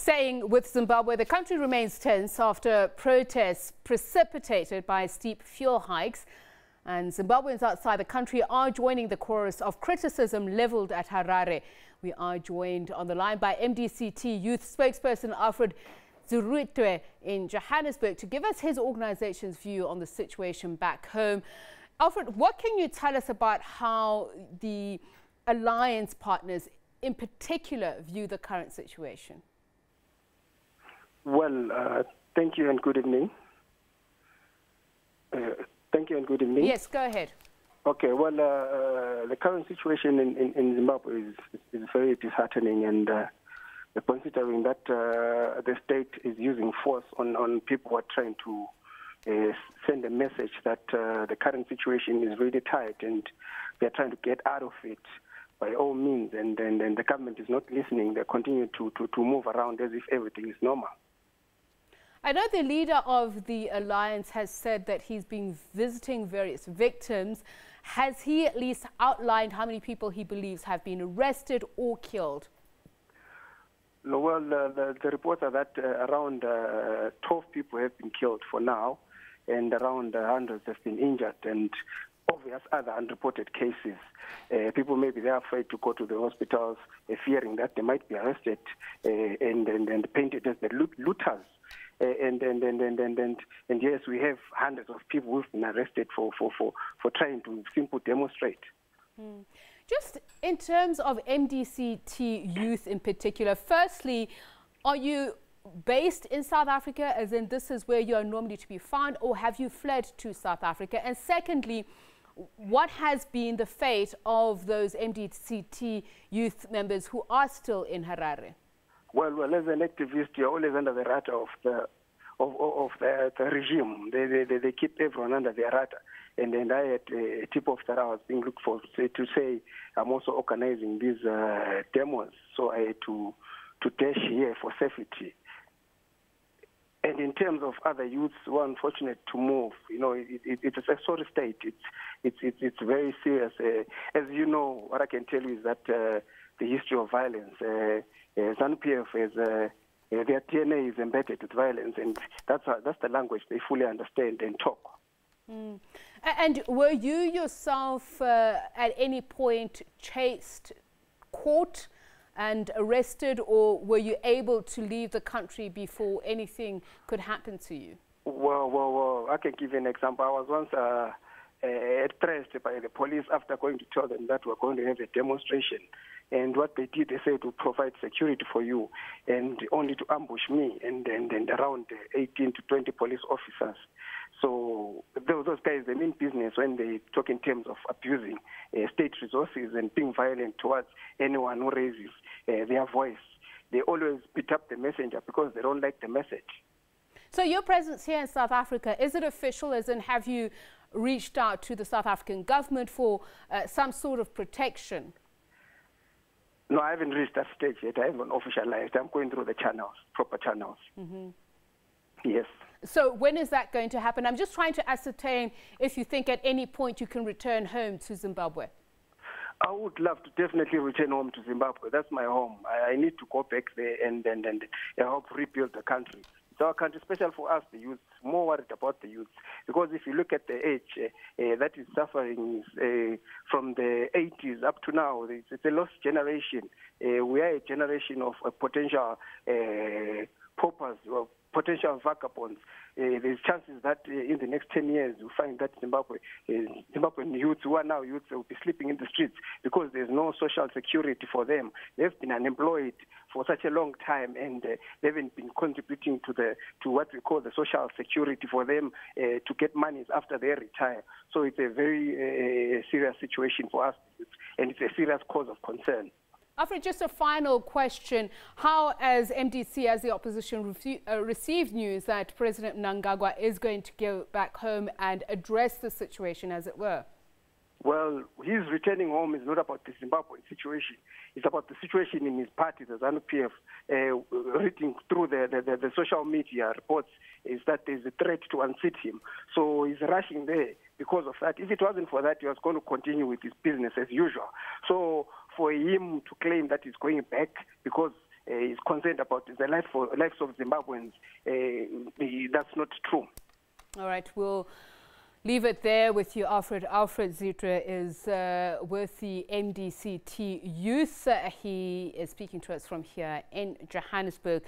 Staying with Zimbabwe, the country remains tense after protests precipitated by steep fuel hikes. And Zimbabweans outside the country are joining the chorus of criticism leveled at Harare. We are joined on the line by MDC-T youth spokesperson Alfred Dzirutwe in Johannesburg to give us his organization's view on the situation back home. Alfred, what can you tell us about how the alliance partners in particular view the current situation? Well, thank you and good evening. Yes, go ahead. Okay, well, the current situation in Zimbabwe is very disheartening, and considering that the state is using force on people who are trying to send a message that the current situation is really tight and they're trying to get out of it by all means, and the government is not listening. They continue to move around as if everything is normal. I know the leader of the alliance has said that he's been visiting various victims. Has he at least outlined how many people he believes have been arrested or killed? No, well, the reports are that around 12 people have been killed for now, and around hundreds have been injured, and obvious other unreported cases. People maybe they're afraid to go to the hospitals, fearing that they might be arrested and painted as the looters. And yes, we have hundreds of people who've been arrested for trying to simply demonstrate. Just in terms of MDC-T youth in particular, firstly, are you based in South Africa, as in this is where you are normally to be found, or have you fled to South Africa? And secondly, what has been the fate of those MDC-T youth members who are still in Harare? Well, as an activist, you're always under the radar of the regime. They keep everyone under their radar. And then I had a tip of that I was being looked for to say I'm also organizing these demos, so I had to dash here for safety. And in terms of other youths who are unfortunate to move, you know, it's a sorry state. It's very serious. As you know, what I can tell you is that the history of violence. ZANU-PF is their DNA is embedded with violence, and that's the language they fully understand and talk. And were you yourself at any point chased, caught, and arrested, or were you able to leave the country before anything could happen to you? Well, I can give you an example. I was once pressed by the police after going to tell them that we're going to have a demonstration. And what they did, they said to provide security for you, and only to ambush me and around 18 to 20 police officers. So those guys, they mean business when they talk in terms of abusing state resources and being violent towards anyone who raises their voice. They always beat up the messenger because they don't like the message. So your presence here in South Africa, is it official? As in, have you reached out to the South African government for some sort of protection? No, I haven't reached that stage yet. I haven't officialized. I'm going through the channels, proper channels. Yes. So when is that going to happen? I'm just trying to ascertain if you think at any point you can return home to Zimbabwe. I would love to definitely return home to Zimbabwe. That's my home. I need to go back there and help rebuild the country. It's our country, especially for us, the youth. More worried about the youth, because if you look at the age that is suffering from the 80s up to now, it's a lost generation. We are a generation of potential paupers, or potential vagabonds. There's chances that in the next 10 years you'll find that Zimbabwean youths who are now youths will be sleeping in the streets because there's no social security for them. They've been unemployed for such a long time, and they haven't been contributing to what we call the social security for them to get monies after they retire. So it's a very serious situation for us, and it's a serious cause of concern. Alfred, just a final question. How, as MDC, as the opposition, received news that President Mnangagwa is going to go back home and address the situation, as it were? Well, his returning home is not about the Zimbabwean situation. It's about the situation in his party, the ZANU-PF. Reading through the social media reports is that there's a threat to unseat him. So he's rushing there because of that. If it wasn't for that, he was going to continue with his business as usual. So for him to claim that he's going back because is concerned about the lives of Zimbabweans. That's not true. All right, we'll leave it there with you, Alfred. Alfred Dzirutwe is with the MDC-T youth. He is speaking to us from here in Johannesburg.